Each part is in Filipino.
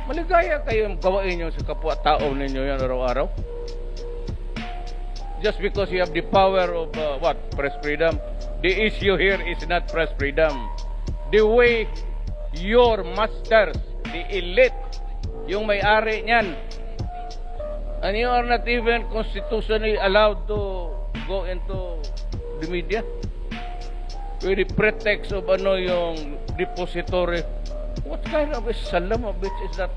Maligaya kayong gawain nyo sa kapwa-tao ninyo yan araw-araw. Just because you have the power of, press freedom. The issue here is not press freedom. The way your masters, the elite, yung may-ari niyan, and you are not even constitutionally allowed to go into the media with the pretext of yung depository. What kind of a salam of which is that?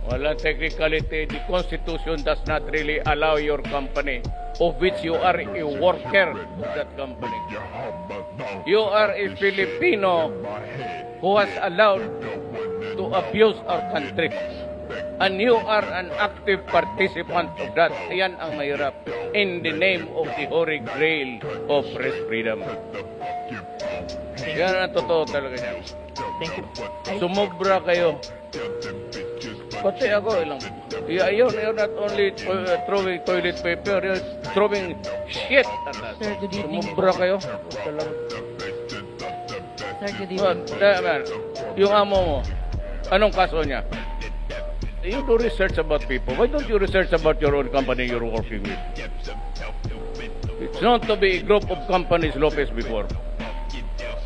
Wala technicality. The Constitution does not really allow your company, of which you are a worker of that company. You are a Filipino who has allowed to abuse our country. And you are an active participant of that. Ayan ang mahirap. In the name of the Holy Grail of press freedom. Yan ang totoo talaga niya. Thank you. Sumobra kayo. Pati ako, you're not only throwing toilet paper, you're throwing shit at us. Sir, good evening. Sumobra kayo. Talaga. Sir, good evening. Yung amo mo, anong kaso niya? You do research about people. Why don't you research about your own company you're working with? It's known to be a group of companies Lopez before.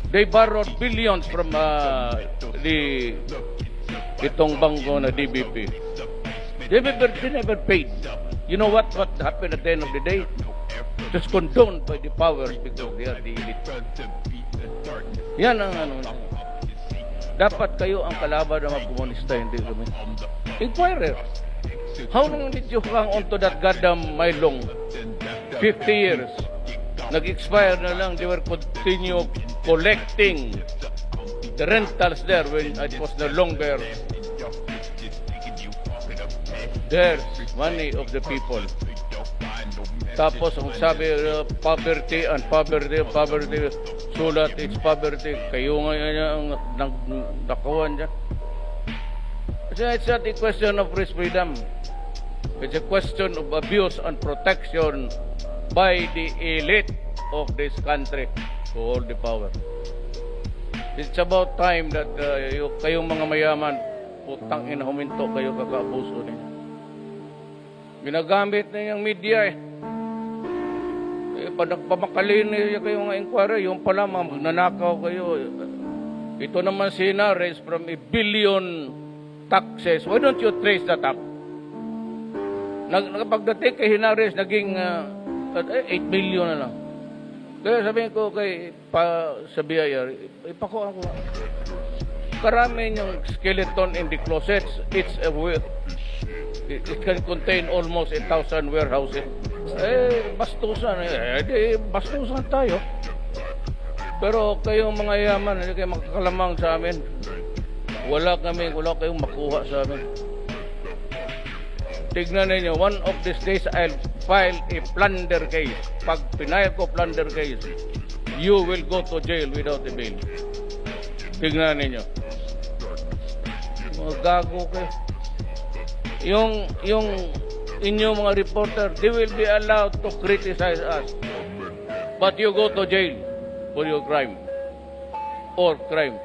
They borrowed billions from itong bangko na DBP. They never paid. You know what happened at the end of the day? Just condoned by the powers because they are the elite. Yan ang dapat kayo ang kalaban ng mga komunista, hindi kami. Inquirer. How long did you hang on to that goddamn Mylong? 50 years. Nag-expire na lang. They were continue collecting the rentals there when it was no longer there's money of the people. Tapos ang sabi, poverty, sulat, it's poverty. Kayo ngayon ang nakawan dyan. Kasi it's not a question of press freedom. It's a question of abuse and protection by the elite of this country who hold the power. It's about time that kayong mga mayaman, putang ina, huminto kayo, kakaabuso ninyo. Ginagamit na yung media Nagpamakalin niya kayo nga inquiry, yung pala magnanakaw kayo. Ito naman si Hinares from a billion taxes. Why don't you trace that up? Pagdating kay Hinares, naging 8 million na lang. Kaya sabihin ko sa BIR, ipakuha ko. Karami yung skeleton in the closets. It can contain almost 1,000 warehouses. Bastusan. Bastusan tayo. Pero kayong mga yaman, hindi kayo makakalamang sa amin. Wala kayong makuha sa amin. Tignan ninyo, one of these days I'll file a plunder case. Pag pinayag ko plunder case, you will go to jail without a bail. Tignan ninyo. Mga gago kayo. Yung inyong mga reporter, they will be allowed to criticize us. But you go to jail for your crime. Or crime.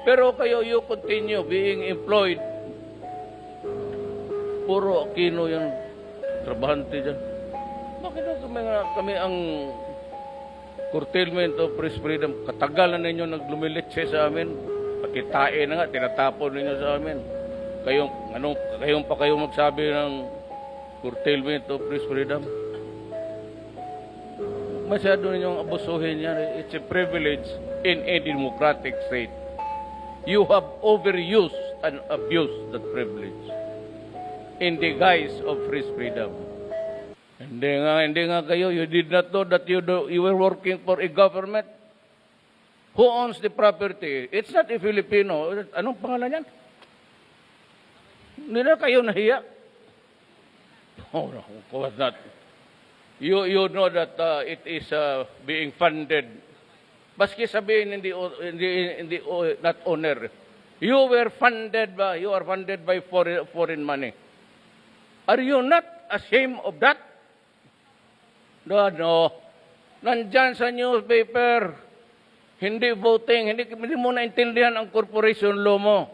Pero kayo, you continue being employed. Puro Aquino yung trabahante dyan. Bakit kami ang curtailment of press freedom? Katagal na ninyo naglumilitse sa amin. Pakitain na nga, tinatapon ninyo sa amin. Kayong pa kayo magsabi ng curtailment of press freedom? Masyado ninyong abusuhin yan. It's a privilege in a democratic state. You have overused and abused that privilege in the guise of free freedom. Hindi nga kayo. You did not know that you were working for a government. Who owns the property? It's not a Filipino. Anong pangalan yan? Hindi na kayo nahiya. Oh, no, of course not. You know that it is being funded. Baski sabihin hindi not owner. You are funded by foreign money. Are you not ashamed of that? No. Nandyan sa newspaper. Hindi voting. Hindi mo naintindihan ang corporation law mo.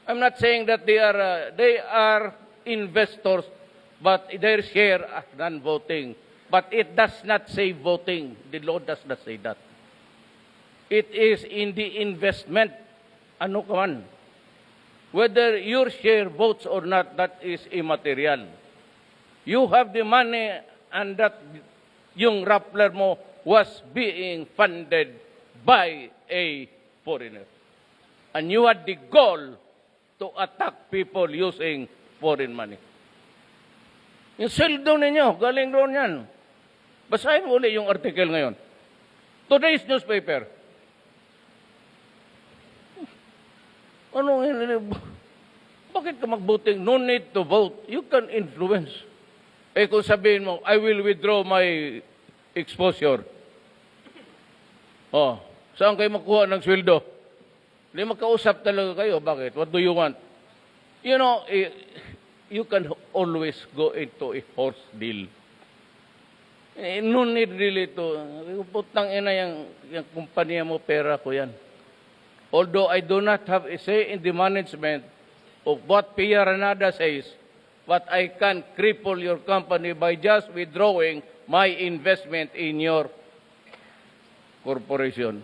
I'm not saying that they are investors, but their share are non-voting. But it does not say voting. The law does not say that. It is in the investment. Ano ka man? Whether your share votes or not, that is immaterial. You have the money and that yung Rappler mo was being funded by a foreigner. And you had the goal to attack people using foreign money. Yung sweldo ninyo, galing doon yan. Basahin mo ulit yung article ngayon. Today's newspaper. Bakit ka magbuting? No need to vote. You can influence. Eh kung sabihin mo, I will withdraw my exposure. Oh, saan kayo makuha ng sweldo? Hindi magkausap talaga kayo. Bakit? What do you want? You know, you can always go into a horse deal. No need really to, putang ina yung kumpanya mo, pera ko yan. Although I do not have a say in the management of what Pia Ranada says, but I can cripple your company by just withdrawing my investment in your corporation.